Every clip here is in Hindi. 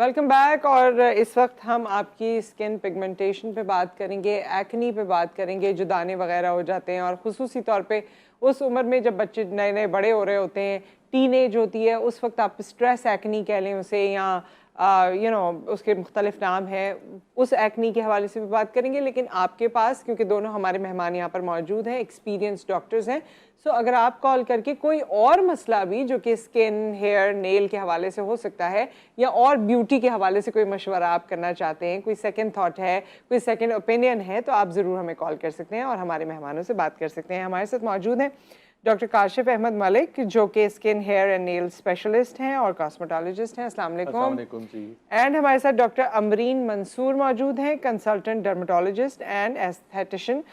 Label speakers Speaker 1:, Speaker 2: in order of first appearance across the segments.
Speaker 1: Welcome back. और इस वक्त हम आपकी स्किन पिगमेंटेशन पे बात करेंगे, एक्नी पे बात करेंगे, जो दाने वगैरह हो जाते हैं, और ख़ुसूसी तौर पे उस उम्र में जब बच्चे नए नए बड़े हो रहे होते हैं, टीनेज होती है, उस वक्त आप स्ट्रेस एक्नी कह लें उसे, या उसके मुख्तलिफ नाम हैं, उस एक्नी के हवाले से भी बात करेंगे। लेकिन आपके पास, क्योंकि दोनों हमारे मेहमान यहाँ पर मौजूद हैं, एक्सपीरियंस डॉक्टर्स हैं, सो अगर आप कॉल करके कोई और मसला भी जो कि स्किन, हेयर, नेल के हवाले से हो सकता है, या और ब्यूटी के हवाले से कोई मशवरा आप करना चाहते हैं, कोई सेकंड थॉट है, कोई सेकंड ओपिनियन है, तो आप ज़रूर हमें कॉल कर सकते हैं और हमारे मेहमानों से बात कर सकते हैं। हमारे साथ मौजूद हैं डॉक्टर काशिफ अहमद मलिक, जो कि skin, hair and nail specialist हैं और कॉस्मेटोलॉजिस्ट हैं। अस्सलाम वालेकुम जी। एंड हमारे साथ डॉक्टर अमरीन मंसूर मौजूद हैं, consultant dermatologist and esthetician,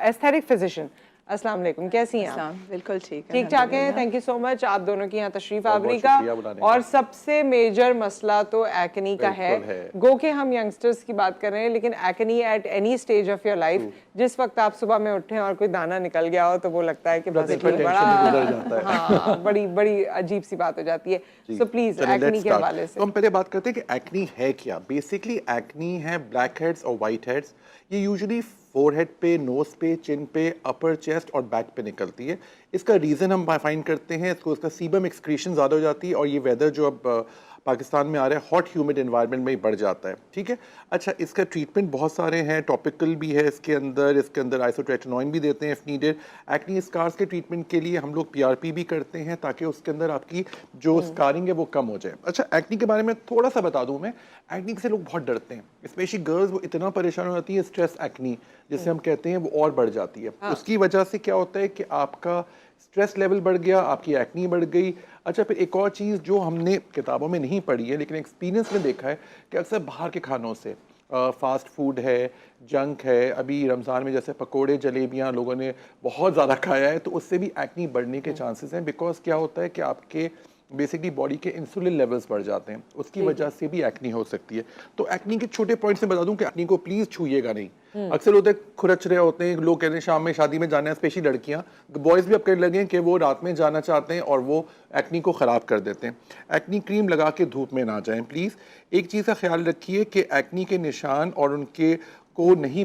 Speaker 1: aesthetic physician. अस्सलाम वालेकुम, कैसी हैं आप?
Speaker 2: बिल्कुल ठीक
Speaker 1: ठाक हैं, थैंक यू सो मच आप दोनों की यहाँ तशरीफ आवरी का। और सबसे मेजर मसला तो एक्नी का है। गो के हम यंगस्टर्स की बात कर रहे हैं, लेकिन acne at any stage of your life, जिस वक्त आप सुबह में उठे और कोई दाना निकल गया हो, तो वो लगता है कि बस बड़ा हाँ, बड़ी बड़ी अजीब सी बात हो जाती है। सो प्लीज एक्नी के हवाले से
Speaker 3: हम पहले बात करते हैं कि एक्नी है क्या। बेसिकली एक्नी है ब्लैक हेड्स और वाइट हेड्स। ये यूजुअली फोरहेड पे, नोज पे, चिन पे, अपर चेस्ट और बैक पे निकलती है। इसका रीज़न हम फाइंड करते हैं, इसको इसका सीबम एक्सक्रीशन ज़्यादा हो जाती है, और ये वेदर जो अब पाकिस्तान में आ रहा है, हॉट ह्यूमिड एनवायरनमेंट में ही बढ़ जाता है। ठीक है, अच्छा, इसका ट्रीटमेंट बहुत सारे हैं, टॉपिकल भी है इसके अंदर आइसोट्रेटिनोइन भी देते हैं इफ़ नीडेड। एक्नी स्कार्स के ट्रीटमेंट के लिए हम लोग PRP भी करते हैं, ताकि उसके अंदर आपकी जो स्कारिंग है वो कम हो जाए। अच्छा, एक्नी के बारे में थोड़ा सा बता दूं मैं। एक्नी से लोग बहुत डरते हैं, स्पेशली गर्ल्स, वो इतना परेशान हो जाती है, स्ट्रेस एक्नी जिसे हम कहते हैं, वो और बढ़ जाती है। उसकी वजह से क्या होता है कि आपका स्ट्रेस लेवल बढ़ गया, आपकी एक्नी बढ़ गई। अच्छा, फिर एक और चीज़ जो हमने किताबों में नहीं पढ़ी है, लेकिन एक्सपीरियंस में देखा है कि अक्सर बाहर के खानों से, फास्ट फूड है, जंक है, अभी रमज़ान में जैसे पकोड़े, जलेबियाँ लोगों ने बहुत ज़्यादा खाया है, तो उससे भी एक्नी बढ़ने के चांसेस हैं। बिकॉज क्या होता है कि आपके बेसिकली बॉडी के इंसुलिन लेवल्स बढ़ जाते हैं, उसकी वजह से भी एक्नी हो सकती है। तो एक्नी के छोटे पॉइंट्स में बता दूं कि एक्नी को प्लीज छूइएगा नहीं। अक्सर होते खुरच रहे होते हैं लोग, कहते हैं शाम में शादी में जाना है, स्पेशली लड़कियां, बॉयज भी अब कहने लगे कि वो रात में जाना चाहते हैं और वो एक्नी को ख़राब कर देते हैं। एक्नी क्रीम लगा के धूप में ना जाएं प्लीज़। एक चीज़ का ख्याल रखिए कि एक्नी के निशान और उनके को नहीं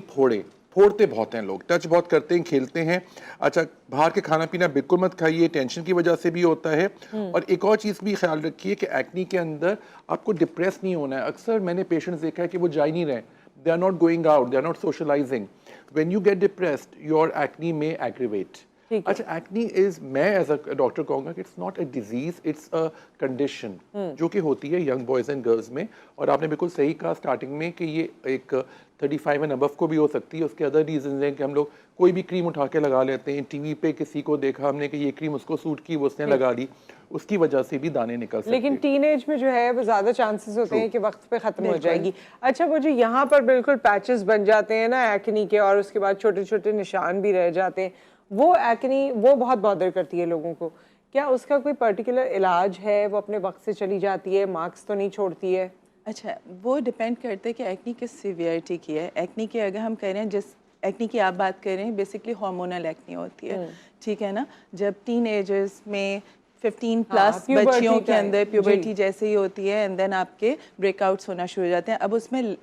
Speaker 3: फोड़ते बहुत हैं लोग, टच बहुत करते हैं, खेलते हैं। अच्छा, बाहर के खाना पीना बिल्कुल मत खाइए, टेंशन की वजह से भी होता है। और एक और चीज़ भी ख्याल रखिए कि एक्नी के अंदर आपको डिप्रेस नहीं होना है। अक्सर मैंने पेशेंट्स देखा है कि वो जा ही नहीं रहे, they are not going out, they are not socialising. When you get depressed, your acne में एग्रीवेट। अच्छा, एक्नी इज, मैं एज अ डॉक्टर कहूँगा कि it's not a disease, it's a condition जो कि होती है यंग बॉयज़ एंड गर्ल्स में। और आपने बिल्कुल सही कहा स्टार्टिंग में कि ये एक 35 एंड अबव को भी हो सकती है। उसके अदर रीजन हैं कि हम लोग कोई भी क्रीम उठा के लगा लेते हैं, टीवी पे किसी को देखा हमने कि ये क्रीम उसको सूट की, वो उसने लगा ली, उसकी वजह से भी दाने निकल सकते हैं।
Speaker 1: लेकिन टीनेज में जो है वो ज़्यादा चांसेस होते हैं कि वक्त पे ख़त्म हो जाएगी। अच्छा, वो जो यहाँ पर बिल्कुल पैचेस बन जाते हैं ना एक्नी के, और उसके बाद छोटे छोटे निशान भी रह जाते हैं, वो एक्नी वो बहुत बॉदर करती है लोगों को। क्या उसका कोई पर्टिकुलर इलाज है? वो अपने वक्त से चली जाती है, मार्क्स तो नहीं छोड़ती है?
Speaker 2: अच्छा, वो डिपेंड करता है कि एक्नी किस सीवियरिटी की है। एक्नी की अगर हम कह रहे हैं, जिस एक्नी की आप बात कर रहे हैं, बेसिकली हार्मोनल एक्नी होती है, ठीक है ना। जब टीन एजर्स में 15 प्लस बच्चियों के अंदर प्यूबर्टी जैसे ही होती है, एंड देन आपके ब्रेकआउट्स होना शुरू हो जाते हैं। अब उसमें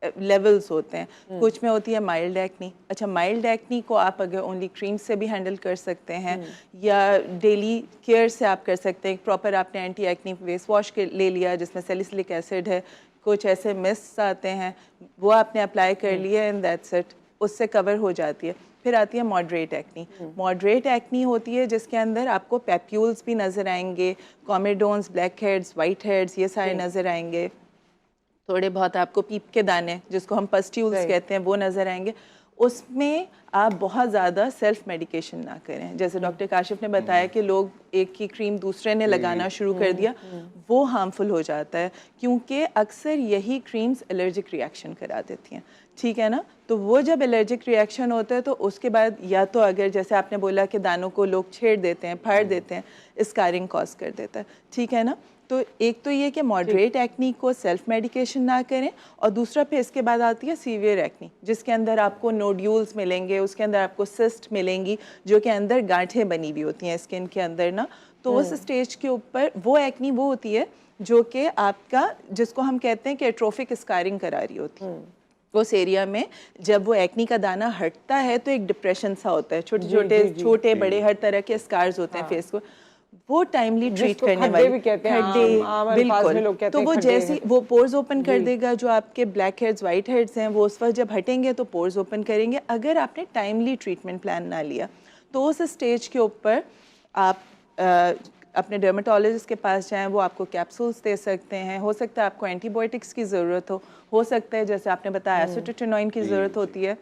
Speaker 2: लेवल्स होते हैं, कुछ में होती है माइल्ड एक्नी। अच्छा, माइल्ड एक्नी को आप अगर ओनली क्रीम से भी हैंडल कर सकते हैं, या डेली केयर से आप कर सकते हैं। प्रॉपर आपने एंटी एक्नी फेस वॉश ले लिया जिसमें सैलिसिलिक एसिड है, कुछ ऐसे मिस्ट आते हैं वो आपने अप्लाई कर लिए, एंड दैट्स इट, उससे कवर हो जाती है। फिर आती है मॉडरेट एक्नी। मॉडरेट एक्नी होती है जिसके अंदर आपको पैप्यूल्स भी नज़र आएंगे, comedones, black heads, white heads, ये सारे नज़र आएंगे। थोड़े बहुत आपको पीप के दाने, जिसको हम पस्ट्यूल्स कहते हैं, वो नज़र आएंगे। उसमें आप बहुत ज़्यादा सेल्फ मेडिकेशन ना करें। जैसे डॉक्टर काशिफ ने बताया कि लोग एक की क्रीम दूसरे ने लगाना शुरू कर दिया, वो हार्मफुल हो जाता है, क्योंकि अक्सर यही क्रीम्स एलर्जिक रिएक्शन करा देती हैं, ठीक है ना। तो वो जब एलर्जिक रिएक्शन होता है, तो उसके बाद या तो अगर जैसे आपने बोला कि दानों को लोग छेड़ देते हैं, फाड़ देते हैं, स्कारिंग कॉज कर देता है, ठीक है ना। तो एक तो ये कि मॉडरेट एक्नी को सेल्फ मेडिकेशन ना करें, और दूसरा फिर इसके बाद आती है सीवियर एक्नी, जिसके अंदर आपको नोड्यूल्स मिलेंगे, उसके अंदर आपको सिस्ट मिलेंगी, जो कि अंदर गांठें बनी हुई होती हैं स्किन के अंदर ना। तो उस स्टेज के ऊपर वो एक्नी वो होती है जो कि आपका, जिसको हम कहते हैं कि एट्रोफिक स्कारिंग करा रही होती है उस एरिया में। जब वो एक्नी का दाना हटता है तो एक डिप्रेशन सा होता है, छोटे बड़े हर तरह के स्कार्स होते हैं फेस को, वो टाइमली ट्रीट करने वाली
Speaker 1: भी कहते हैं, आम अल्फाज में लोग
Speaker 2: बिल्कुल।
Speaker 1: कहते
Speaker 2: तो
Speaker 1: हैं
Speaker 2: वो
Speaker 1: खड्डे
Speaker 2: जैसी वो पोर्स ओपन कर देगा, जो आपके ब्लैक हेड्स वाइट हेड्स हैं वो उस वक्त जब हटेंगे तो पोर्स ओपन करेंगे। अगर आपने टाइमली ट्रीटमेंट प्लान ना लिया तो उस स्टेज के ऊपर आप अपने डर्मेटोलॉजिस्ट के पास जाएं, वो आपको कैप्सूल्स दे सकते हैं, हो सकता है आपको एंटीबायोटिक्स की ज़रूरत हो सकता है जैसे आपने बताया एसिटिनोइन की ज़रूरत होती है।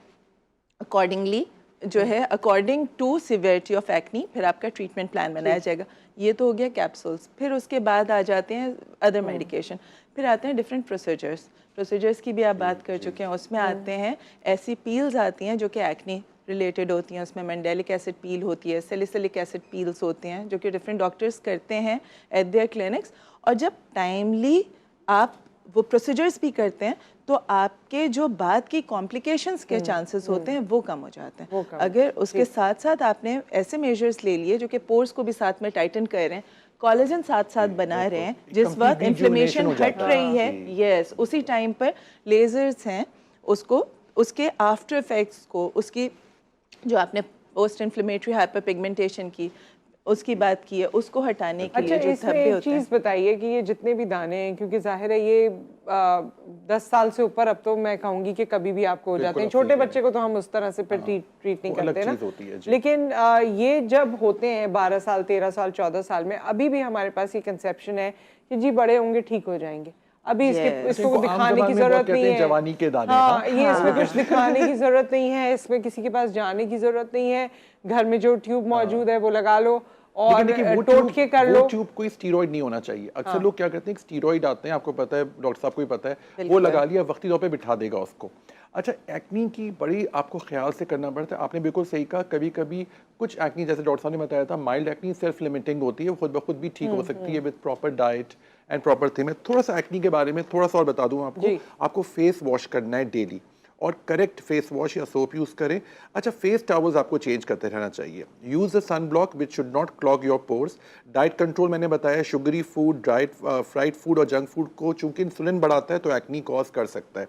Speaker 2: अकॉर्डिंगली जो है, according to severity of acne फिर आपका ट्रीटमेंट प्लान बनाया जाएगा। ये तो हो गया कैप्सूल्स। फिर उसके बाद आ जाते हैं अदर मेडिकेशन, फिर आते हैं डिफरेंट प्रोसीजर्स की भी आप बात कर चुके हैं। उसमें आते हैं ऐसी पील्स आती हैं जो कि एक्नी रिलेटेड होती हैं, उसमें मैंडेलिक एसिड पील होती है, सैलिसिलिक एसिड पील्स होते हैं जो कि डिफरेंट डॉक्टर्स करते हैं एट देयर क्लिनिक्स। और जब टाइमली आप वो प्रोसीजर्स भी करते हैं तो आपके जो बाद की कॉम्प्लिकेशंस के चांसेस होते हैं वो कम हो जाते हैं। अगर उसके साथ साथ आपने ऐसे मेजर्स ले लिए जो कि पोर्स को भी साथ में टाइटन कर रहे हैं, कोलेजन साथ साथ बना रहे हैं, जिस वक्त इन्फ्लेमेशन हट रही है, यस उसी टाइम पर लेजर्स हैं उसको, उसके आफ्टर इफेक्ट्स को, उसकी जो आपने पोस्ट इन्फ्लेमेटरी हाइपरपिगमेंटेशन की उसकी बात की है, उसको हटाने के लिए जो धब्बे
Speaker 1: एक
Speaker 2: होते हैं।
Speaker 1: चीज़ बताइए कि ये जितने भी दाने हैं, क्योंकि जाहिर है ये 10 साल से ऊपर अब तो मैं कहूँगी कि कभी भी आपको हो जाते हैं, छोटे बच्चे को तो हम उस तरह से फिर ट्रीट नहीं करते ना, लेकिन ये जब होते हैं 12 साल 13 साल 14 साल में, अभी भी हमारे पास ये कंसेप्शन है कि जी बड़े होंगे ठीक हो जाएंगे, अभी इसको दिखाने की जरूरत नहीं है,
Speaker 3: जवानी के दाने,
Speaker 1: ये इसमें कुछ दिखाने की जरूरत नहीं है, इसमें किसी के पास जाने की जरूरत नहीं है, घर में जो ट्यूब मौजूद है वो लगा लो और टोटके कर लो।
Speaker 3: वो ट्यूब कोई स्टीरॉइड नहीं होना चाहिए। अक्सर लोग क्या करते हैं, स्टीरॉइड आते हैं, आपको पता है, डॉक्टर साहब को भी पता है, वो लगा लिया, वक्ती तौर पे बिठा देगा उसको। अच्छा, एक्नी की बड़ी आपको ख्याल से करना पड़ता है। आपने बिल्कुल सही कहा, कभी कभी कुछ एक्नी जैसे डॉक्टर साहब ने बताया था, माइल्ड एक्नी सेल्फ लिमिटिंग होती है, वो खुद ब खुद भी ठीक हो सकती है with proper diet and proper thing. मैं थोड़ा सा एक्नी के बारे में थोड़ा सा और बता दूं आपको फेस वॉश करना है डेली और करेक्ट फेस वॉश या सोप यूज़ करें। अच्छा, फेस टॉवल्स आपको चेंज करते रहना चाहिए। Use the sun block which should not clog your pores. Diet control मैंने बताया, शुगरी फूड, फ्राइड फूड और जंक फूड को चूंकि इंसुलिन बढ़ाता है तो एक्नी कॉज कर सकता है।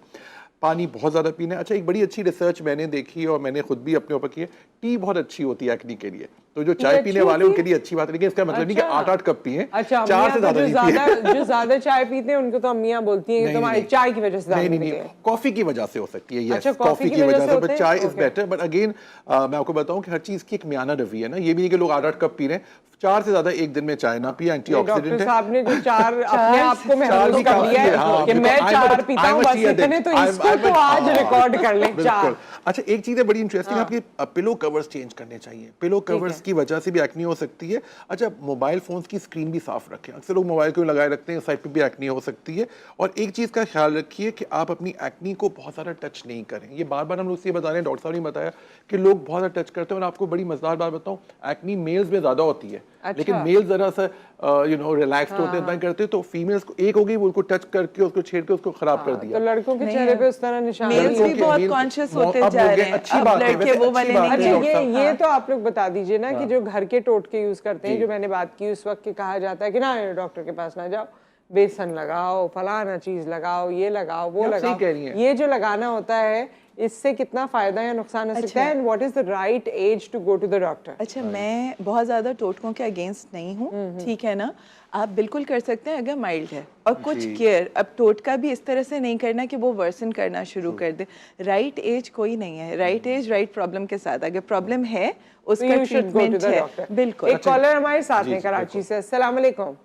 Speaker 3: पानी बहुत ज़्यादा पीना है। अच्छा, एक बड़ी अच्छी रिसर्च मैंने देखी और मैंने खुद भी अपने ऊपर की है, टी बहुत अच्छी होती है एक्नी के लिए, तो जो चाय पीने वाले उनके लिए अच्छी बात है, लेकिन इसका मतलब नहीं कि 8-8 कप पिए।
Speaker 1: अच्छा,
Speaker 3: 4 से ज़्यादा नहीं पिए।
Speaker 1: जो ज़्यादा चाय पीते हैं उनको तो अम्मियाँ बोलती हैं कि तुम्हारी चाय की वजह से
Speaker 3: नहीं, कॉफी की वजह से हो सकती है। यस,
Speaker 1: कॉफी की वजह से,
Speaker 3: बट चाय इज बेटर। बट अगेन मैं आपको बताऊं कि हर चीज की एक म्याना रवि है ना, ये भी नहीं कि लोग 8-8 कप पी रहे हैं। 4 से ज्यादा एक दिन में चाय ना पिए, एंटीऑक्सीडेंट है।
Speaker 1: डॉक्टर साहब ने जो 4 अपने आप को महसूस कर लिया है कि मैं 4 पीता हूं, बस इतने, तो इसको तो आज रिकॉर्ड कर लें 4।
Speaker 3: अच्छा, एक चीज है बड़ी इंटरेस्टिंग, आपके पिलो कवर्स चेंज करने चाहिए। पिलो कवर्स की वजह से भी एक्नी हो सकती है। अच्छा, मोबाइल फोन्स की स्क्रीन भी साफ रखें। अक्सर लोग मोबाइल को लगाए रखते हैं, साइड पे भी एक्नी हो सकती है। और एक चीज का ख्याल रखिए कि आप अपनी एक्नी को बहुत सारा टच नहीं करें। ये बार बार हम लोग से बता रहे हैं, डॉक्टर साहब ने बताया कि लोग बहुत सारा टच करते हैं। और आपको बड़ी मजेदार बात बताऊं, एक्नी मेल्स में ज्यादा होती है, लेकिन मेल जरा सा रिलैक्स्ड होते हैं, करते हैं, तो फीमेल्स को एक हो गई, वो उनको टच करके उसको छेड़ के उसको खराब कर दिया।
Speaker 1: तो लड़कों के चेहरे पे उस तरह निशान,
Speaker 2: मेल्स भी बहुत कॉन्शियस होते जा रहे हैं।
Speaker 3: अच्छी बात है,
Speaker 2: वो वाले नहीं।
Speaker 1: ये तो आप लोग बता दीजिए ना कि जो घर के टोटके यूज करते हैं, जो मैंने बात की उस वक्त, कहा जाता है कि ना डॉक्टर के पास ना जाओ, बेसन लगाओ, फलाना चीज लगाओ, ये लगाओ, वो लगाओ, ये जो लगाना होता है, इससे कितना फायदा या नुकसान हो सकता है, and what is the right age to go to the doctor?
Speaker 2: अच्छा, मैं बहुत ज्यादा टोटकों के अगेंस्ट नहीं हूँ, ठीक है ना, आप बिल्कुल कर सकते हैं अगर माइल्ड है, और कुछ केयर। अब टोटका भी इस तरह से नहीं करना कि वो वर्सन करना शुरू कर दे। राइट एज कोई नहीं है, राइट एज राइट प्रॉब्लम के साथ, अगर प्रॉब्लम है उसका ट्रीटमेंट है। बिल्कुल।
Speaker 1: एक कॉलर हमारे साथ हैं कराची से। अस्सलाम वालेकुम।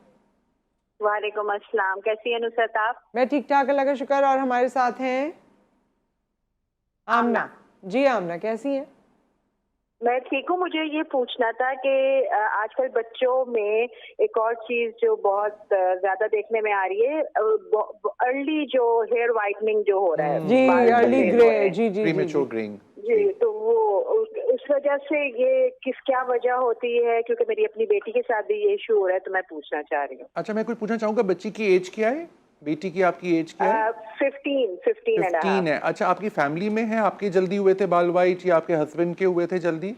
Speaker 4: वालेकुम अस्सलाम, कैसी हैं नुसरत आप?
Speaker 1: मैं ठीक ठाक, अल्लाह का शुक्र। और हमारे साथ हैं आमना। जी आमना, कैसी हैं?
Speaker 4: मैं ठीक हूँ। मुझे ये पूछना था कि आजकल बच्चों में एक और चीज जो बहुत ज्यादा देखने में आ रही है, अर्ली जो हेयर वाइटनिंग जो हो रहा है,
Speaker 1: जी अर्ली ग्रे, जी
Speaker 3: प्रीमेच्योर ग्रेइंग
Speaker 4: जी, तो वो उस वजह से ये क्या वजह होती है? क्योंकि मेरी अपनी बेटी के साथ भी ये इशू हो रहा है, तो मैं पूछना चाह रही हूँ।
Speaker 3: अच्छा, मैं कुछ पूछना चाहूंगा, बच्ची की एज क्या है? बेटी की आपकी एज क्या है?
Speaker 4: 15
Speaker 3: है। अच्छा, आपकी फैमिली में है, आपके जल्दी हुए थे बाल वाइट या आपके हस्बैंड के हुए थे जल्दी?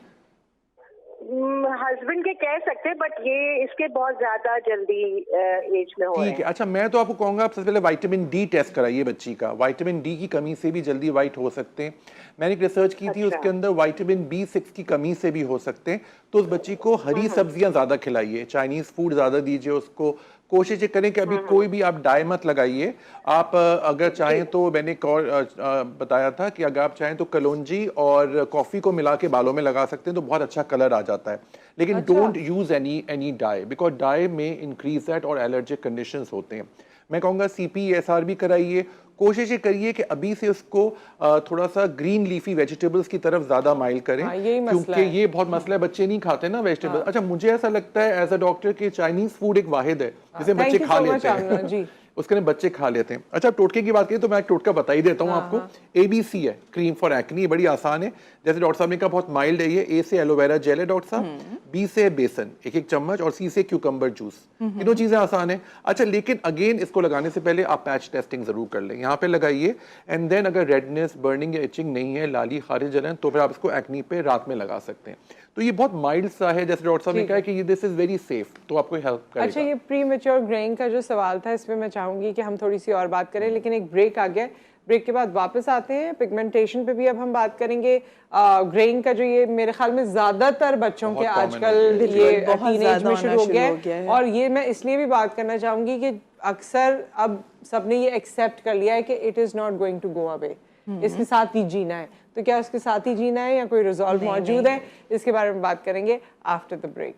Speaker 4: हस्बैंड के ये कह सकते, बट ये इसके बहुत ज्यादा जल्दी एज में हो रहे
Speaker 3: ठीक है।
Speaker 4: हैं।
Speaker 3: अच्छा, मैं तो आपको कहूँगा आप सबसे पहले विटामिन डी टेस्ट कराइए बच्ची का। विटामिन डी की कमी से भी जल्दी वाइट हो सकते हैं। मैंने एक रिसर्च की थी,
Speaker 4: अच्छा।
Speaker 3: उसके अंदर विटामिन B6 की कमी से भी हो सकते हैं। तो उस बच्ची को हरी सब्जियां ज़्यादा खिलाइए, चाइनीज़ फूड ज़्यादा दीजिए उसको। कोशिश ये करें कि अभी कोई भी आप डाई मत लगाइए। आप अगर चाहें तो मैंने एक और बताया था कि अगर आप चाहें तो कलौंजी और कॉफ़ी को मिला के बालों में लगा सकते हैं तो बहुत अच्छा कलर आ जाता है। लेकिन don't use any dye, because dye में इंक्रीज दैट और एलर्जिक कंडीशंस होते हैं। मैं कहूँगा CPESR भी कराइए। कोशिश ये करिए कि अभी से उसको थोड़ा सा ग्रीन लीफी वेजिटेबल्स की तरफ ज्यादा माइल करें,
Speaker 1: हाँ, यही मसला
Speaker 3: क्योंकि
Speaker 1: है।
Speaker 3: ये बहुत मसला है, बच्चे नहीं खाते ना वेजिटेबल। अच्छा, मुझे ऐसा लगता है एज अ डॉक्टर कि चाइनीज फूड एक वाहिद है जिसे
Speaker 1: Thank
Speaker 3: बच्चे
Speaker 1: you
Speaker 3: खा
Speaker 1: so much,
Speaker 3: लेते
Speaker 1: आमना
Speaker 3: हैं
Speaker 1: जी।
Speaker 3: उसके लिए बच्चे खा लेते हैं। अच्छा, टोटके की बात करें तो मैं एक टोटका बता ही देता हूँ आपको। ABC है, क्रीम फॉर एक्नी, बड़ी आसान है। जैसे डॉक्टर साहब ने कहा बहुत माइल्ड है ये। A से एलोवेरा जेल है डॉक्टर साहब, B से बेसन 1-1 चम्मच, और C से क्यूकम्बर जूस। तीनों चीजें आसान है। अच्छा, लेकिन अगेन इसको लगाने से पहले आप पैच टेस्टिंग जरूर कर लें। यहाँ पे लगाइए, एंड देन अगर रेडनेस, बर्निंग या इचिंग नहीं है, लाली खारिज जलन, तो फिर आप इसको एक्नी पे रात में लगा सकते हैं। तो ये बहुत माइल्ड सा है, जैसे डॉक्टर साहब ने कहा कि दिस इज वेरी सेफ, तो आपको हेल्प करेगा।
Speaker 1: अच्छा, ये प्री मेच्योर ग्रेइंग का जो सवाल था, इसमें मैं चाहूंगी कि हम थोड़ी सी और बात करें, लेकिन एक ब्रेक आ गया। ब्रेक के बाद वापस आते हैं। पिगमेंटेशन पे भी अब हम बात करेंगे। ग्रेइंग का जो ये मेरे ख्याल में ज्यादातर बच्चों के
Speaker 3: बहुत common
Speaker 1: आजकल
Speaker 3: हो गया है।
Speaker 1: ये
Speaker 2: बहुत
Speaker 1: टीनेज
Speaker 2: ज्यादा
Speaker 1: में
Speaker 2: होना
Speaker 1: शुरू हो
Speaker 2: शुरू
Speaker 1: गया
Speaker 2: हो गया
Speaker 1: है।
Speaker 2: है।
Speaker 1: और ये मैं इसलिए भी बात करना चाहूंगी कि अक्सर अब सबने ये एक्सेप्ट कर लिया है कि it is not going to go away, इसके साथ ही जीना है। तो क्या उसके साथ ही जीना है या कोई रिजॉल्व मौजूद है? इसके बारे में बात करेंगे after the break.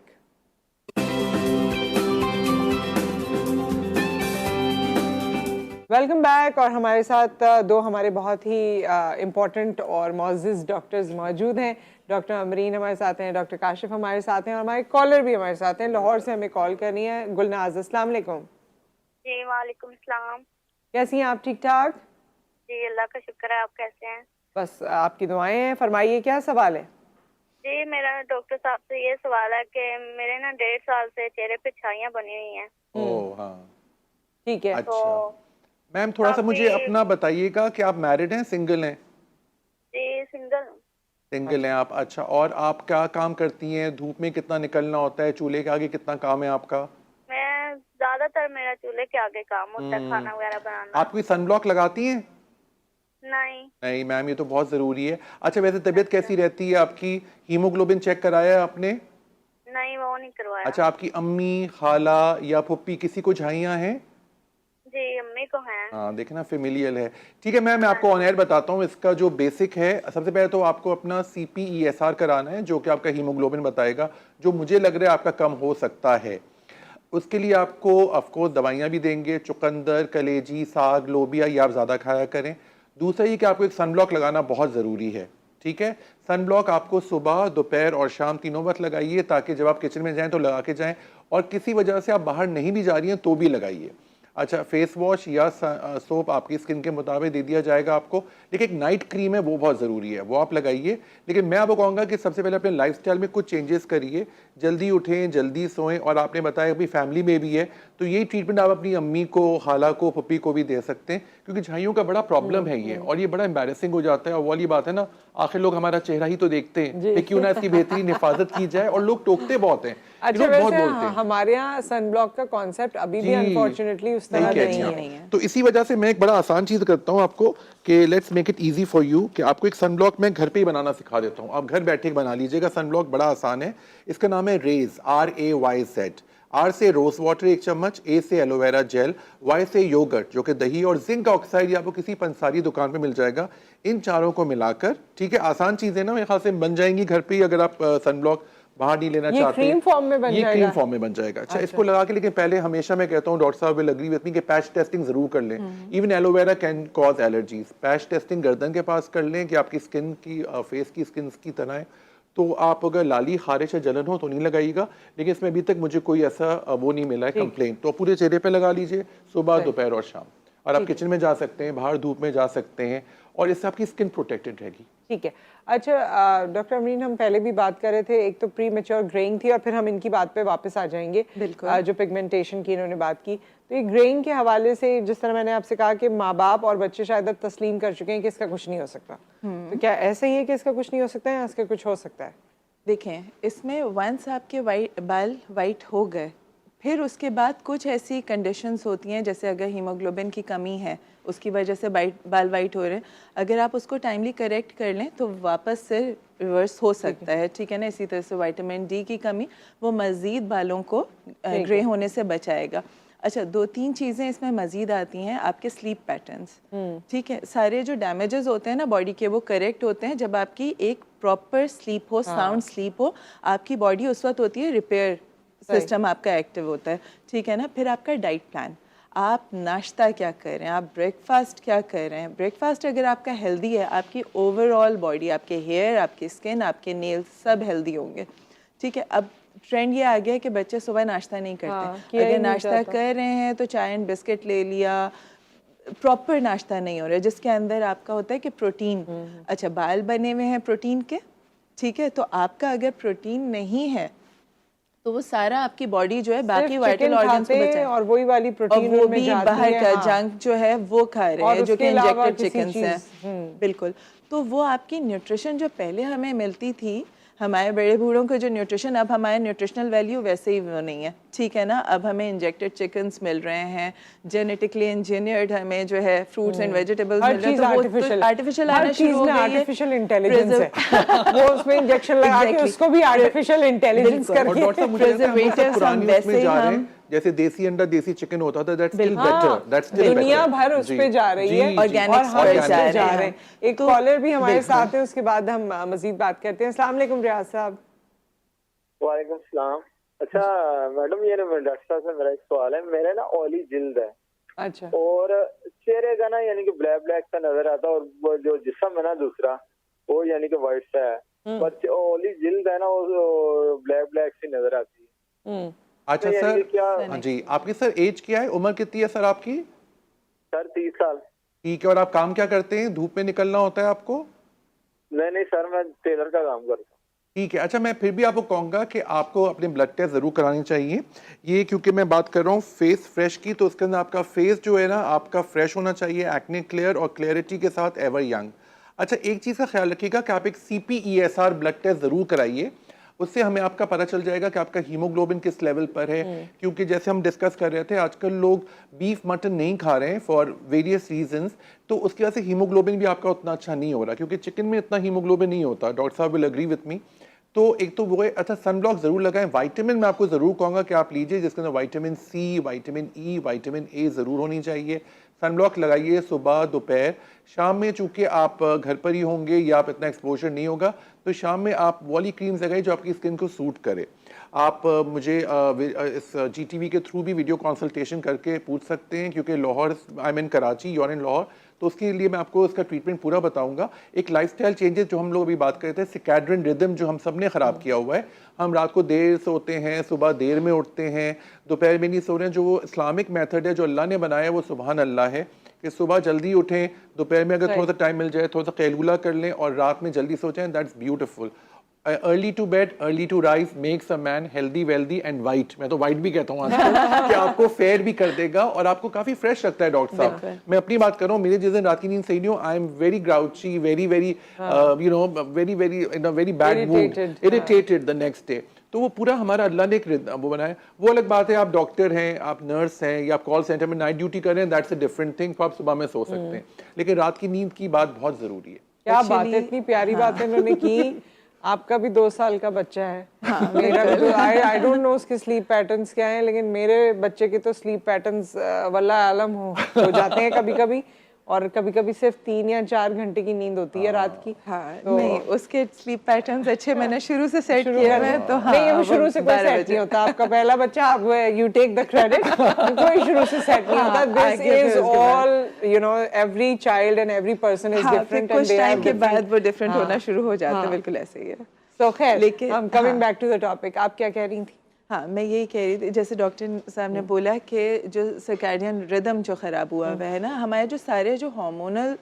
Speaker 1: Welcome back. और हमारे साथ दो हमारे बहुत ही इम्पोर्टेंट और मोअज़्ज़िज़ डॉक्टर्स मौजूद हैं। डॉक्टर अमरीन हमारे साथ हैं, डॉक्टर काशिफ हमारे साथ हैं, और हमारे कॉलर भी हमारे साथ हैं। लाहौर से हमें कॉल करनी है गुलनाज। अस्सलाम वालेकुम।
Speaker 5: जी वालेकुम सलाम।
Speaker 1: कैसी हैं आप? ठीक ठाक?
Speaker 5: जी अल्लाह का शुक्र है, आप कैसे हैं?
Speaker 1: बस आपकी दुआएं हैं। फरमाइए, क्या सवाल है?
Speaker 5: जी मेरा डॉक्टर साहब से ये सवाल है कि मेरे ना 1.5 साल से चेहरे पे छाइयाँ बनी हुई हैं।
Speaker 3: ओह हाँ,
Speaker 1: ठीक है।
Speaker 3: अच्छा। मैम थोड़ा सा मुझे अपना बताइएगा कि आप मैरिड हैं, सिंगल हैं?
Speaker 5: जी सिंगल।
Speaker 3: सिंगल हैं आप। अच्छा, और आप क्या काम करती हैं? धूप में कितना निकलना होता है? चूल्हे के आगे कितना काम है आपका?
Speaker 5: मैं ज्यादातर मेरा चूल्हे के आगे काम होता है, खाना वगैरह बनाना।
Speaker 3: आप कोई सनब्लॉक लगाती हैं?
Speaker 5: नहीं।
Speaker 3: नहीं मैम, ये तो बहुत जरूरी है। अच्छा, वैसे तबीयत कैसी रहती है आपकी? हीमोग्लोबिन चेक कराया है आपने?
Speaker 5: नहीं वो नहीं करवाया।
Speaker 3: अच्छा, आपकी अम्मी, खाला या फुप्पी किसी को झाइयाँ हैं?
Speaker 5: जी अम्मी को है।
Speaker 3: हाँ, देखना फेमिलियल है। ठीक है मैम, मैं आपको ऑन एयर बताता हूँ इसका जो बेसिक है। सबसे पहले तो आपको अपना CPESR कराना है, जो कि आपका हीमोग्लोबिन बताएगा, जो मुझे लग रहा है आपका कम हो सकता है। उसके लिए आपको ऑफकोर्स दवाइयाँ भी देंगे, चुकंदर, कलेजी, साग, लोबिया, ये आप ज़्यादा खाया करें। दूसरा ये कि आपको एक सनब्लॉक लगाना बहुत ज़रूरी है। ठीक है, सनब्लॉक आपको सुबह, दोपहर और शाम तीनों वक्त लगाइए, ताकि जब आप किचन में जाएं तो लगा के जाएं, और किसी वजह से आप बाहर नहीं भी जा रही हैं तो भी लगाइए। अच्छा, फेस वॉश या सोप आपकी स्किन के मुताबिक दे दिया जाएगा आपको, लेकिन एक नाइट क्रीम है वो बहुत ज़रूरी है, वो आप लगाइए। लेकिन मैं आपको कहूँगा कि सबसे पहले अपने लाइफस्टाइल में कुछ चेंजेस करिए, जल्दी उठें, जल्दी सोएं। और आपने बताया अभी फैमिली में भी है, तो यही ट्रीटमेंट आप अपनी अम्मी को, खाला को, पप्पी को भी दे सकते हैं, क्योंकि झाइयों का बड़ा प्रॉब्लम है ये, और ये बड़ा एम्बैरेसिंग हो जाता है। और वाली बात है ना, आखिर लोग हमारा चेहरा ही तो देखते हैं कि क्यों ना इसकी बेहतरीन हिफाजत की जाए, और लोग टोकते बहुत हैं।
Speaker 1: अच्छा, वैसे हमारे यहाँ सनब्लॉक का कॉन्सेप्ट अभी भी अनफॉर्चुनेटली उस तरह नहीं है।
Speaker 3: तो इसी वजह से मैं एक बड़ा आसान चीज करता हूँ आपको कि let's make it easy for you, कि आपको एक सनब्लॉक मैं घर पे ही बनाना सिखा देता हूँ। आप घर बैठे बना लीजिएगा सनब्लॉक, बड़ा आसान है। इसका नाम है रेज, RAYZ। R से रोज वाटर 1 चम्मच, A से एलोवेरा जेल, Y से योगर्ट जो कि दही, और जिंक ऑक्साइड आपको किसी पंसारी दुकान पे मिल जाएगा। इन चारों को मिलाकर, ठीक है, आसान चीजें ना, मेरे ख्याल से बन जाएंगी घर पे ही, अगर आप सनब्लॉक बाहर नहीं लेना चाहते।
Speaker 1: क्रीम फॉर्म में बन
Speaker 3: ये
Speaker 1: जाएगा?
Speaker 3: क्रीम फॉर्म में बन जाएगा। अच्छा, इसको लगा के, लेकिन पहले हमेशा मैं कहता हूँ, डॉक्टर साहब विल एग्री विद मी, कि पैच टेस्टिंग जरूर कर लें। Even aloe vera can cause allergies. Patch testing गर्दन के पास कर लें कि आपकी स्किन की, फेस की स्किन की तरह है। तो आप अगर लाली, खारिश या जलन हो तो नहीं लगाइएगा, लेकिन इसमें अभी तक मुझे कोई ऐसा वो नहीं मिला है कंप्लेंट। तो पूरे चेहरे पे लगा लीजिए, सुबह, दोपहर और शाम। और आप किचन में जा सकते हैं, बाहर धूप में जा सकते हैं, और इससे आपकी स्किन प्रोटेक्टेड रहेगी।
Speaker 1: ठीक है। अच्छा डॉक्टर अमरीन, हम पहले भी बात कर रहे थे, एक तो प्री मेच्योर ग्रेइंग थी, और फिर हम इनकी बात पे वापस आ जाएंगे।
Speaker 2: बिल्कुल।
Speaker 1: जो पिगमेंटेशन की इन्होंने बात की, तो ये ग्रेइंग के हवाले से, जिस तरह मैंने आपसे कहा कि माँ बाप और बच्चे शायद अब तस्लीम कर चुके हैं कि इसका कुछ नहीं हो सकता, तो क्या ऐसा ही है कि इसका कुछ नहीं हो सकता है या इसका कुछ हो सकता है?
Speaker 2: देखें, इसमें वंस आपके बाल वाइट हो गए, फिर उसके बाद कुछ ऐसी कंडीशंस होती हैं, जैसे अगर हीमोग्लोबिन की कमी है उसकी वजह से बाल वाइट हो रहे हैं, अगर आप उसको टाइमली करेक्ट कर लें तो वापस से रिवर्स हो सकता है, ठीक है ना। इसी तरह से विटामिन डी की कमी वो मज़ीद बालों को ग्रे होने से बचाएगा। अच्छा, 2-3 चीज़ें इसमें मज़ीद आती हैं, आपके स्लीप पैटर्न्स, ठीक है। सारे जो डैमेजेस होते हैं ना बॉडी के, वो करेक्ट होते हैं जब आपकी एक प्रॉपर स्लीप हो, साउंड स्लीप हो। आपकी बॉडी उस वक्त होती है रिपेयर सिस्टम आपका एक्टिव होता है, ठीक है ना। फिर आपका डाइट प्लान, आप नाश्ता क्या कर रहे हैं, आप ब्रेकफास्ट क्या कर रहे हैं। ब्रेकफास्ट अगर आपका हेल्दी है, आपकी ओवरऑल बॉडी, आपके हेयर, आपकी स्किन, आपके नेल्स सब हेल्दी होंगे, ठीक है। अब ट्रेंड ये आ गया है कि बच्चे सुबह नाश्ता नहीं करते। अगर नाश्ता कर रहे हैं तो चाय एंड बिस्किट ले लिया, प्रॉपर नाश्ता नहीं हो रहा है जिसके अंदर आपका होता है कि प्रोटीन। अच्छा, बाल बने हुए हैं प्रोटीन के, ठीक है। तो आपका अगर प्रोटीन नहीं है तो वो सारा आपकी बॉडी जो है बाकी वाइटल ऑर्गन्स को बचाए, और
Speaker 1: वही वाली प्रोटीन
Speaker 2: वो भी बाहर का जंक जो है वो खा रहे हैं, जो कि इंजेक्टेड चिकन हैं। बिल्कुल। तो वो आपकी न्यूट्रिशन जो पहले हमें मिलती थी, हमारे बड़े बूढ़ों का जो न्यूट्रिशन, अब हमारे न्यूट्रिशनल वैल्यू वैसे ही वो नहीं है, ठीक है ना। अब हमें इंजेक्टेड चिकन्स मिल रहे हैं, जेनेटिकली इंजीनियर्ड हमें जो है फ्रूट्स एंड वेजिटेबल्स मिल रहे हैं, तो वो आर्टिफिशियल आना शुरू हो गई है।
Speaker 1: आर्टिफिशियल इंटेलिजेंस है, वो उसमें इंजेक्शन लगा के उसको भी आर्टिफिशियल इंटेलिजेंस करके
Speaker 3: और डॉक्टर साहब मुझे लगता है हम सब पुरानी उसमें जा रहे हैं, जैसे देसी अंडा देसी चिकन होता था, that's still better, that's still better.
Speaker 1: दुनिया भर उस पे जा रही है,
Speaker 2: ऑर्गेनिक्स पर जा रहे हैं।
Speaker 1: एक कॉलर भी हमारे साथ है, उसके बाद हम मजीद बात करते हैं। अस्सलाम वालेकुम रियाज साहब।
Speaker 6: वालेकुम सलाम। अच्छा मैडम, ये डॉक्टर साहब से मेरा एक सवाल है। मेरे ना ऑयली जिल्द है,
Speaker 1: अच्छा,
Speaker 6: और चेहरे का ना यानी कि ब्लैक ब्लैक सा नजर आता है, और वो जो जिस्म है ना दूसरा वो यानी कि व्हाइट सा है, पर ऑयली जिल्द है ना वो ब्लैक ब्लैक सी नजर आती है।
Speaker 3: अच्छा
Speaker 6: तो
Speaker 3: सर,
Speaker 6: क्या
Speaker 3: हाँ जी, आपकी सर एज क्या है, उम्र कितनी है सर आपकी?
Speaker 6: सर 30 साल।
Speaker 3: ठीक है, और आप काम क्या करते हैं, धूप में निकलना होता है आपको?
Speaker 6: नहीं सर, मैं टेलर का काम करता हूँ।
Speaker 3: ठीक है। अच्छा, मैं फिर भी आपको कहूँगा कि आपको अपने ब्लड टेस्ट ज़रूर करानी चाहिए। ये क्योंकि मैं बात कर रहा हूँ फेस फ्रेश की, तो उसके अंदर आपका फेस जो है ना आपका फ्रेश होना चाहिए, एक्ने क्लियर और क्लियरिटी के साथ एवर यंग। अच्छा, एक चीज़ का ख्याल रखिएगा कि आप एक CPESR ब्लड टेस्ट ज़रूर कराइए, उससे हमें आपका पता चल जाएगा कि आपका हीमोग्लोबिन किस लेवल पर है। क्योंकि जैसे हम डिस्कस कर रहे थे, आजकल लोग बीफ मटन नहीं खा रहे हैं फॉर वेरियस रीजंस, तो उसकी वजह से हीमोग्लोबिन भी आपका उतना अच्छा नहीं हो रहा, क्योंकि चिकन में इतना हीमोग्लोबिन नहीं होता। डॉक्टर साहब विल एग्री विथ मी। तो एक तो वो है। अच्छा, सनब्लॉक ज़रूर लगाएं। विटामिन मैं आपको ज़रूर कहूँगा कि आप लीजिए, जिसके अंदर vitamin C, vitamin E, vitamin A ज़रूर होनी चाहिए। सनब्लॉक लगाइए सुबह, दोपहर, शाम में। चूँकि आप घर पर ही होंगे या आप इतना एक्सपोजर नहीं होगा, तो शाम में आप वाली क्रीम्स लगाइए जो आपकी स्किन को सूट करे। आप मुझे इस GTV के थ्रू भी वीडियो कंसल्टेशन करके पूछ सकते हैं, क्योंकि Lahore, I mean Karachi, you're in Lahore, तो उसके लिए मैं आपको इसका ट्रीटमेंट पूरा बताऊंगा। एक लाइफस्टाइल चेंजेस जो हम लोग अभी बात कर रहे थे, सिकैड्रिन रिदम जो हम सब ने ख़राब किया हुआ है, हम रात को देर सोते हैं, सुबह देर में उठते हैं, दोपहर में नहीं सो रहे हैं। जो वो इस्लामिक मेथड है जो अल्लाह ने बनाया है, वो सुबहान अल्लाह है कि सुबह जल्दी उठें, दोपहर में अगर थोड़ा सा टाइम मिल जाए थोड़ा सा कैलकुला कर लें, और रात में जल्दी सो जाएं। That's beautiful. Early to bed early to rise makes a man healthy, wealthy and white. मैं तो वाइट भी कहता हूँ आजकल कि आपको फेयर भी कर देगा और आपको काफी फ्रेश रखता है। डॉक्टर साहब, मैं अपनी बात कर रहा हूँ, मेरे जिस दिन रात की नींद सही नहीं हो, I am very grouchy, very very you know, very very in a very bad mood, irritated the next day. तो वो पूरा हमारा अल्लाह ने एक वो बनाया। वो अलग बात है, आप डॉक्टर हैं, आप नर्स हैं, या आप कॉल सेंटर में नाइट ड्यूटी कर रहे हैं, दैट्स अ डिफरेंट थिंग। तो आप सुबह में सो सकते हैं, लेकिन रात की नींद की बात बहुत जरूरी है।
Speaker 1: क्या बात है, इतनी प्यारी बात है उन्होंने की। आपका भी 2 साल का बच्चा है। मेरा भी तो आई डोंट नो उसके स्लीप पैटर्न्स क्या हैं, लेकिन मेरे बच्चे के तो स्लीप पैटर्न्स वल्लाह आलम हो जाते हैं कभी कभी, और कभी कभी सिर्फ 3 या 4 घंटे की नींद होती है रात की।
Speaker 2: तो नहीं, उसके स्लीप पैटर्न्स अच्छे मैंने शुरू से सेट किया है। तो
Speaker 1: नहीं, वो शुरू से कोई सेट नहीं होता। आपका पहला बच्चा, आप यू टेक द क्रेडिट, कोई शुरू से सेट नहीं होता। This is all, you know, every child and every person is different, and
Speaker 2: कुछ टाइम के बाद वो डिफरेंट होना शुरू हो जाता है। बिल्कुल ऐसे ही है।
Speaker 1: सो खैर, लेकिन हम coming back to the topic, आप क्या कह रही थी?
Speaker 2: हाँ, मैं यही कह रही थी, जैसे डॉक्टर साहब ने बोला कि जो सर्कैडियन रिदम जो ख़राब हुआ हुआ है ना, हमारे जो सारे जो हार्मोनल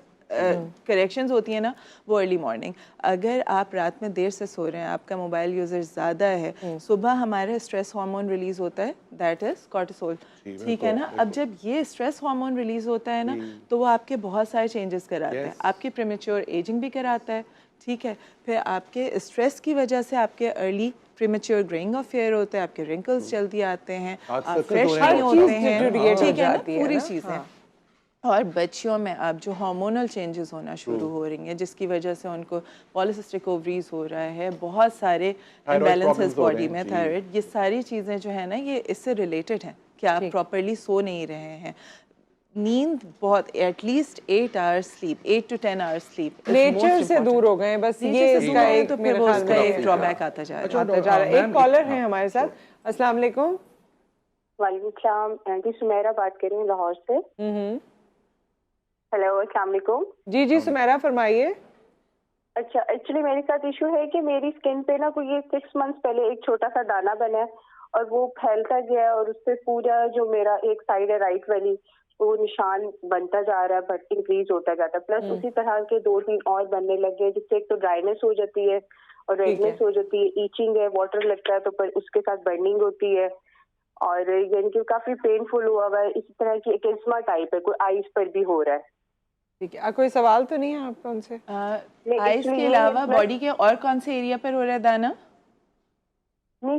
Speaker 2: करेक्शंस होती हैं ना, वो अर्ली मॉर्निंग। अगर आप रात में देर से सो रहे हैं, आपका मोबाइल यूज़र ज़्यादा है, सुबह हमारा स्ट्रेस हार्मोन रिलीज़ होता है, दैट इज़ कॉर्टिसोल, ठीक है ना। अब जब ये स्ट्रेस हार्मोन रिलीज़ होता है ना, तो वो आपके बहुत सारे चेंजेस कराता है, आपकी प्रीमेच्योर एजिंग भी कराता है, ठीक है। फिर आपके स्ट्रेस की वजह से आपके early premature greying of hair होते हैं, आपके रिंकल्स जल्दी आते हैं,
Speaker 3: Dark
Speaker 2: आप
Speaker 3: circles
Speaker 2: फ्रेश
Speaker 3: हो रहे
Speaker 2: नहीं
Speaker 3: हैं।
Speaker 2: होते
Speaker 1: हर चीज़
Speaker 2: हैं,
Speaker 1: deteriorate हो
Speaker 2: ठीक है ना,
Speaker 1: जाती है
Speaker 2: पूरी
Speaker 1: ना?
Speaker 2: चीज़ें।
Speaker 1: हाँ।
Speaker 2: और बच्चियों में अब जो हार्मोनल चेंजेस होना शुरू हो रही हैं, जिसकी वजह से उनको पॉलिसिस्टिक ओवरीज हो रहा है, बहुत सारे इम्बैलेंसेस
Speaker 3: problems हो रहे
Speaker 2: बॉडी
Speaker 3: हैं,
Speaker 2: में,
Speaker 3: जी।
Speaker 2: थायराइड, ये सारी चीज़ें जो है ना, ये इससे रिलेटेड हैं कि आप प्रॉपरली सो नहीं रहे हैं। नींद बहुत, at least 8 hours sleep, 8 to 10 hours sleep
Speaker 1: nature से दूर हो गए हैं, बस ये
Speaker 2: नेचर से
Speaker 1: इसका
Speaker 2: दूर है
Speaker 1: एक
Speaker 2: तो फिर
Speaker 1: मेरे
Speaker 2: वो
Speaker 1: ख्याल
Speaker 2: उसका
Speaker 1: में
Speaker 2: एक ड्रॉबैक आता जा रहा है।
Speaker 1: आता जा रहा है। एक
Speaker 3: मैम,
Speaker 1: कॉलर है
Speaker 3: हाँ,
Speaker 1: हमारे साथ। अस्सलाम वालेकुम।
Speaker 4: वालेकुम सलाम, आंटी सुमेरा बात कर रही हूँ लाहौर से। हेलो, अस्सलाम वालेकुम।
Speaker 1: जी जी सुमेरा फरमाइए।
Speaker 4: अच्छा, एक्चुअली मेरे साथ इशू है कि मेरी स्किन पे ना कोई 6 मंथ्स पहले एक छोटा सा दाना बना है और वो फैलता गया और उससे पूरा जो मेरा एक साइड है राइट वाली, वो निशान बनता जा रहा है, बट इंक्रीज होता जाता है। प्लस उसी तरह के 2-3 और बनने लगे, जिससे एक तो ड्राइनेस हो जाती है और रेडनेस हो जाती है, ईचिंग है, वाटर लगता है तो पर उसके साथ बर्निंग होती है और यानी कि काफी पेनफुल हुआ हुआ है। इसी तरह की एक एस्मा टाइप है, कोई आईज पर भी हो रहा है।
Speaker 1: ठीक है, कोई सवाल तो नहीं है आपका उनसे?
Speaker 2: आइज
Speaker 4: इसलिए
Speaker 2: के अलावा
Speaker 4: मैं-
Speaker 2: बॉडी के और कौन से एरिया पर हो रहा है दाना?
Speaker 4: नहीं,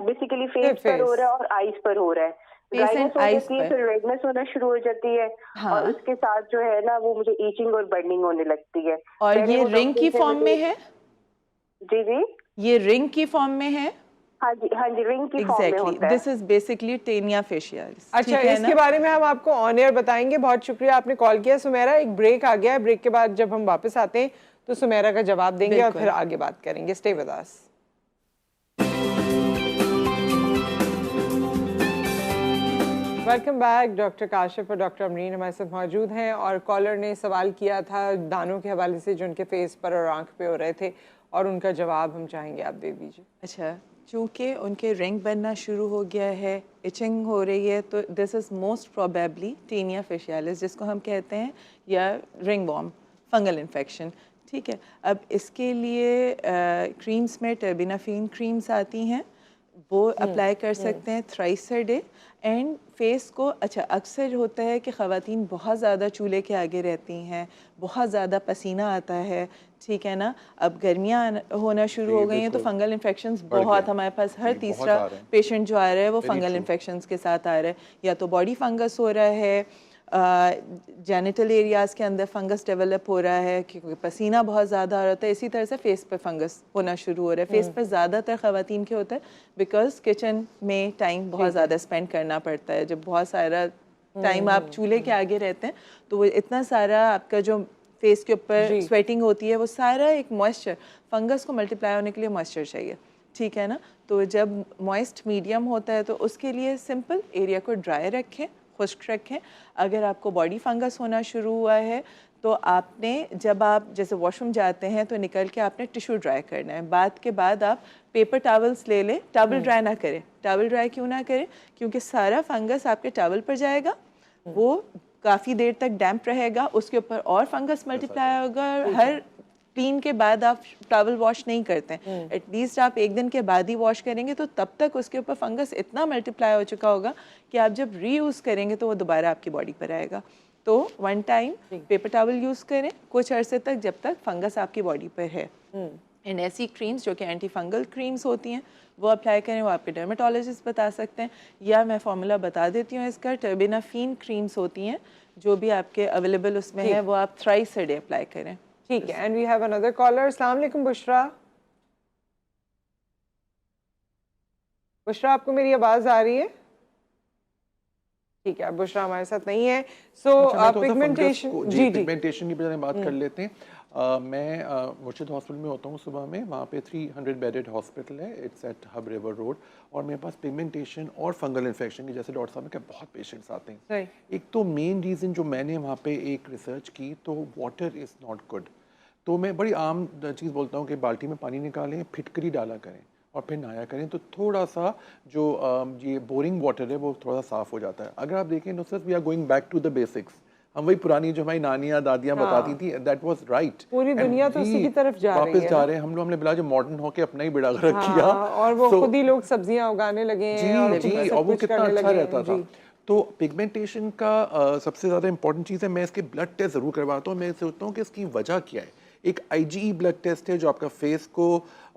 Speaker 4: बेसिकली फेस
Speaker 1: face.
Speaker 4: पर हो रहा है और आईज पर हो रहा है।
Speaker 2: Face and
Speaker 4: ड्राइनेस हो
Speaker 2: eyes
Speaker 4: जाती है,
Speaker 2: पर।
Speaker 4: फिर रेडनेस होना शुरू हो जाती है
Speaker 2: हाँ।
Speaker 4: और उसके साथ जो है ना वो मुझे ईचिंग और बर्निंग होने लगती है।
Speaker 2: और
Speaker 4: मैंने
Speaker 2: ये
Speaker 4: वो
Speaker 2: रिंग
Speaker 4: डॉक्टर
Speaker 2: की
Speaker 4: से
Speaker 2: फॉर्म में
Speaker 4: मुझे-
Speaker 2: है?
Speaker 4: जी जी,
Speaker 2: ये रिंग की फॉर्म में है?
Speaker 4: हाँ जी, हाँ जी, रिंग की फॉर्म में
Speaker 2: एग्जैक्टली,
Speaker 4: होता है।
Speaker 2: This is basically tinea facialis.
Speaker 1: अच्छा, इसके बारे में हम आपको ऑन एयर बताएंगे। बहुत शुक्रिया आपने कॉल किया सुमेरा। एक ब्रेक आ गया है, ब्रेक के बाद जब हम वापस आते हैं तो सुमेरा का जवाब देंगे और
Speaker 2: बिल्कुल।
Speaker 1: फिर आगे बात करेंगे। Stay with us. Welcome back. Doctor Kashif और डॉक्टर अमरीन हमारे साथ मौजूद हैं और कॉलर ने सवाल किया था दानों के हवाले से जो उनके फेस पर और आंख पे हो रहे थे और उनका जवाब हम चाहेंगे आप दे दीजिए।
Speaker 2: अच्छा, चूँकि उनके रिंग बनना शुरू हो गया है, इचिंग हो रही है, तो this is most probably tinea facialis जिसको हम कहते हैं, या रिंग वॉर्म, फंगल इन्फेक्शन। ठीक है, अब इसके लिए क्रीम्स में टर्बिनाफिन क्रीम्स आती हैं, वो अप्लाई कर सकते हैं thrice a day. And face को, अच्छा अक्सर होता है कि ख़वातीन बहुत ज़्यादा चूल्हे के आगे रहती हैं, बहुत ज़्यादा पसीना आता है, ठीक है ना। अब गर्मियाँ होना शुरू हो गई हैं तो फंगल इन्फेक्शंस बहुत, हमारे पास हर तीसरा पेशेंट जो आ रहा है वो फंगल इन्फेक्शंस के साथ आ रहा है। या तो बॉडी फंगस हो रहा है, जेनिटल एरियाज़ के अंदर फंगस डेवलप हो रहा है क्योंकि पसीना बहुत ज़्यादा आ रहा है। इसी तरह से फेस पर फंगस होना शुरू हो रहा है। फेस पर ज़्यादातर ख़वातीन के होता है बिकॉज किचन में टाइम बहुत ज़्यादा स्पेंड करना पड़ता है। जब बहुत सारा टाइम आप चूल्हे के आगे रहते हैं तो वो इतना सारा आपका जो फेस के ऊपर स्वेटिंग होती है, वो सारा एक मॉइस्चर, फंगस को मल्टीप्लाई होने के लिए मॉइस्चर चाहिए, ठीक है ना। तो जब मॉइस्ट मीडियम होता है तो उसके लिए सिंपल एरिया को ड्राई रखें, खुश्क रखें। अगर आपको बॉडी फंगस होना शुरू हुआ है तो आपने, जब आप जैसे वॉशरूम जाते हैं तो निकल के आपने टिश्यू ड्राई करना है। बात के बाद आप पेपर टॉवल्स ले लें, टॉवल ड्राई ना करें। टॉवल ड्राई क्यों ना करें? क्योंकि सारा फंगस आपके टॉवल पर जाएगा, वो काफ़ी देर तक डैम्प रहेगा, उसके ऊपर और फंगस मल्टीप्लाई होगा। हर क्लीन के बाद आप टॉवल वॉश नहीं करते हैं, एटलीस्ट आप एक दिन के बाद ही वॉश करेंगे, तो तब तक उसके ऊपर फंगस इतना मल्टीप्लाई हो चुका होगा कि आप जब रीयूज़ करेंगे तो वो दोबारा आपकी बॉडी पर आएगा। तो one time paper towel use करें कुछ अरसे तक जब तक फंगस आपकी बॉडी पर है। एंड ऐसी क्रीम्स जो कि एंटी फंगल क्रीम्स होती हैं वो अप्लाई करें, वो आपके डर्मेटोलॉजिस्ट बता सकते हैं, या मैं फार्मूला बता देती हूँ इसका। टर्बिनाफिन क्रीम्स होती हैं जो भी आपके अवेलेबल उसमें है, वो आप थ्राइस अ डे अप्लाई करें।
Speaker 1: ठीक है। And we have another caller. अस्सलाम वालेकुम बुशरा। बुशरा, आपको मेरी आवाज़ आ रही है? ठीक है, बुशरा हमारे साथ नहीं है। सो पिगमेंटेशन, जी
Speaker 3: पिगमेंटेशन की बजाय बात कर लेते हैं। मैं मुर्शिद हॉस्पिटल में होता हूँ सुबह में, वहाँ पे 300 बेडेड हॉस्पिटल है, it's at hub river road. और मेरे पास पिगमेंटेशन और फंगल इन्फेक्शन की, जैसे डॉक्टर साहब ने कहा, बहुत पेशेंट्स आते हैं। एक तो मेन रीज़न जो मैंने वहाँ पे एक रिसर्च की, तो वाटर इज़ नॉट गुड। तो मैं बड़ी आम चीज़ बोलता हूँ कि बाल्टी में पानी निकालें, फिटकरी डाला करें और फिर नहाया करें, तो थोड़ा सा जो ये बोरिंग वाटर है वो थोड़ा साफ़ हो जाता है। अगर आप देखें Nusrat, we are going back to the basics. हम वही पुरानी जो हमारी नानियाँ दादियाँ बताती थी, दैट वाज राइट।
Speaker 1: पूरी दुनिया तो उसी की तरफ जा रही है,
Speaker 3: वापस जा रहे हैं हम लोग। हमने बिला जो मॉडर्न होके अपना ही बेड़ा गर्क किया,
Speaker 1: और वो खुद ही लोग सब्जियां उगाने लगे हैं और
Speaker 3: और वो कितना अच्छा रहता था। तो पिगमेंटेशन का सबसे ज़्यादा इंपॉर्टेंट चीज़ है, मैं इसके ब्लड टेस्ट ज़रूर करवाता हूँ। मैं सोचता हूँ कि इसकी वजह क्या है। एक IgE ब्लड टेस्ट है जो आपका फेस को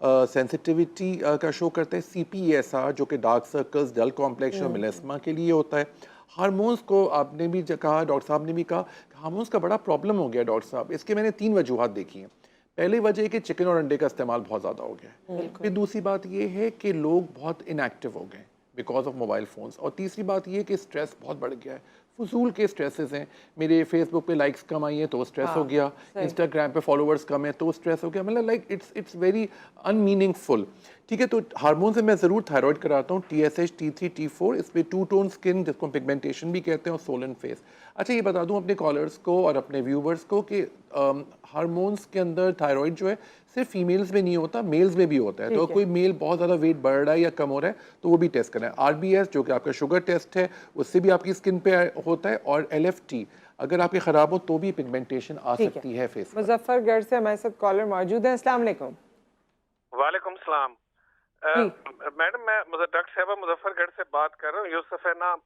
Speaker 3: सेंसिटिविटी का शो करता है। CPSR जो कि डार्क सर्कल्स, डल कॉम्प्लेक्शन और मेलास्मा के लिए होता है। हार्मोन्स को आपने भी कहा, डॉक्टर साहब ने भी कहा, हार्मोन्स का बड़ा प्रॉब्लम हो गया डॉक्टर साहब। इसके मैंने 3 वजूहत देखी हैं। पहली वजह है कि चिकन और अंडे का इस्तेमाल बहुत ज़्यादा हो गया है। फिर दूसरी बात ये है कि लोग बहुत इनएक्टिव हो गए बिकॉज ऑफ मोबाइल फ़ोन्स। और तीसरी बात ये है कि स्ट्रेस बहुत बढ़ गया है। फजूल के स्ट्रेसेस हैं। मेरे फेसबुक पे लाइक्स कम आई हैं तो स्ट्रेस हो गया, इंस्टाग्राम पे फॉलोअर्स कम है तो स्ट्रेस हो गया। मतलब लाइक इट्स वेरी अनमीनिंगफुल। ठीक है, तो हार्मोन से मैं ज़रूर थायराइड कराता हूँ, TSH, T3, T4, इस पर 2 टोन स्किन जिसको पिगमेंटेशन भी कहते हैं, और सोलन फेस। अच्छा, ये बता दूँ अपने कॉलर्स को और अपने व्यूवर्स को कि हार्मोन्स के अंदर थायराइड जो है सिर्फ फीमेल्स में नहीं होता, मेल्स में भी होता है। तो कोई मेल बहुत ज़्यादा वेट बढ़ रहा है या कम हो रहा है तो वो भी टेस्ट करना है। RBS जो कि आपका शुगर टेस्ट है उससे भी आपकी स्किन पे होता है, और LFT अगर आपके ख़राब हो तो भी पिगमेंटेशन आ सकती है फेस पर।
Speaker 1: मुजफ्फरगढ़ से हमारे साथ कॉलर मौजूद है। अस्सलाम वालेकुम।
Speaker 7: वालेकुम सलाम। मैडम, मैं डॉक्टर साहबा मुजफ्फरगढ़ से बात कर रहा हूँ, यूसुफ है नाम।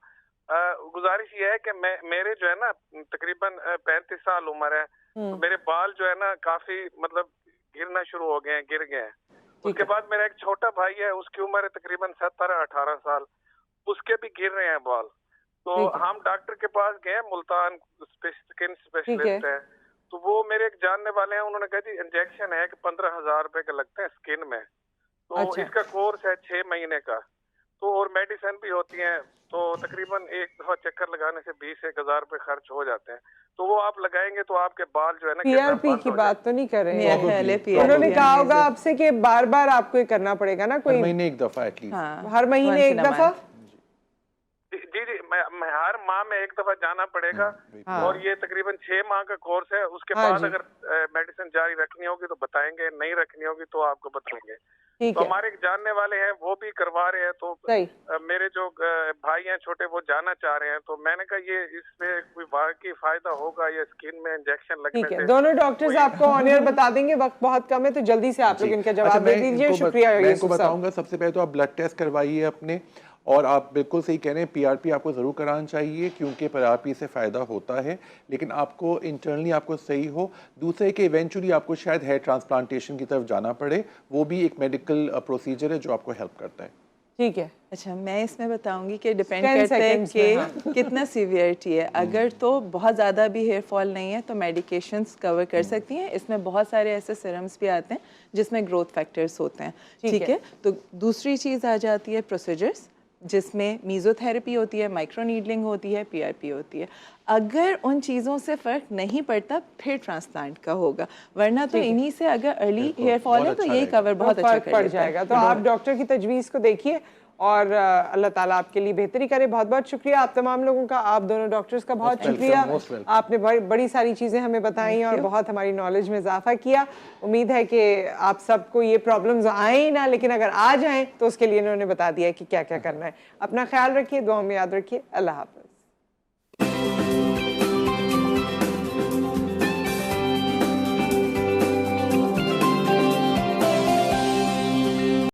Speaker 7: गुजारिश ये है कि मेरे जो है ना तकरीबन 35 साल उम्र है, तो मेरे बाल जो है ना काफी मतलब गिरना शुरू हो गए हैं, गिर गए हैं। उसके बाद मेरा एक छोटा भाई है, उसकी उम्र है तकरीबन 17-18 साल, उसके भी गिर रहे हैं बाल। तो हम डॉक्टर के पास गए, मुल्तान स्किन स्पेशलिस्ट है, तो वो मेरे एक जानने वाले हैं, उन्होंने कहा जी इंजेक्शन है कि 15,000 रुपए के लगते हैं स्किन में। तो इसका कोर्स है 6 महीने का, तो और मेडिसिन भी होती हैं, तो तकरीबन एक दफा चक्कर लगाने से 20-1,000 रुपए खर्च हो जाते हैं। तो वो आप लगाएंगे तो आपके बाल जो है ना
Speaker 1: PRP की बात तो नहीं कर रहे हैं?
Speaker 2: उन्होंने
Speaker 1: उन्होंने कहा होगा आपसे कि बार बार आपको ये करना पड़ेगा ना, कोई
Speaker 3: हर महीने एक दफा एटलीस्ट।
Speaker 1: हर महीने एक दफा।
Speaker 7: जी जी, मैं हर माह में एक दफा जाना पड़ेगा। और ये तकरीबन 6 माह का कोर्स है। उसके बाद अगर मेडिसिन जारी रखनी होगी तो बताएंगे, नहीं रखनी होगी तो आपको बताएंगे। तो हमारे एक जानने वाले हैं, वो भी करवा रहे हैं। तो मेरे जो भाई हैं छोटे, वो जाना चाह रहे हैं। तो मैंने कहा ये इसमें कोई वाकई फायदा होगा, ये स्किन में इंजेक्शन लगने से?
Speaker 1: दोनों डॉक्टर्स आपको ऑन एयर बता देंगे, वक्त बहुत कम है तो जल्दी से आप लोग इनका जवाब दे दीजिए। शुक्रिया।
Speaker 3: मैं इनको बताऊंगा, सबसे पहले तो आप ब्लड टेस्ट करवाइए अपने, और आप बिल्कुल सही कह रहे हैं, PRP आपको ज़रूर कराना चाहिए क्योंकि PRP से फ़ायदा होता है, लेकिन आपको इंटरनली आपको सही हो। दूसरे कि इवेंचुअली आपको शायद हेयर ट्रांसप्लांटेशन की तरफ जाना पड़े, वो भी एक मेडिकल प्रोसीजर है जो आपको हेल्प करता है।
Speaker 1: ठीक है।
Speaker 2: अच्छा, मैं इसमें बताऊंगी कि डिपेंड करता है कि कितना सीवियरिटी है। अगर तो बहुत ज़्यादा भी हेयर फॉल नहीं है तो मेडिकेशंस कवर कर सकती हैं। इसमें बहुत सारे ऐसे सिरम्स भी आते हैं जिसमें ग्रोथ फैक्टर्स होते हैं। ठीक है, तो दूसरी चीज़ आ जाती है प्रोसीजर्स, जिसमें मीज़ोथेरेपी होती है, माइक्रो नीडलिंग होती है, PRP होती है। अगर उन चीज़ों से फ़र्क नहीं पड़ता फिर ट्रांसप्लांट का होगा, वरना तो इन्हीं से अगर अर्ली हेयर फॉल है तो यही कवर बहुत अच्छा
Speaker 1: पड़ जाएगा। तो आप डॉक्टर की तजवीज़ को देखिए और अल्लाह ताला आपके लिए बेहतरी करे। बहुत बहुत शुक्रिया आप तमाम लोगों का, आप दोनों डॉक्टर्स का बहुत शुक्रिया। आपने बड़ी सारी चीज़ें हमें बताई और बहुत हमारी नॉलेज में इजाफा किया। उम्मीद है कि आप सबको ये प्रॉब्लम्स आए ही ना, लेकिन अगर आ जाएं तो उसके लिए इन्होंने बता दिया है कि क्या क्या करना है। अपना ख्याल रखिए, दुआ में याद रखिए। अल्लाह हाफ़िज़।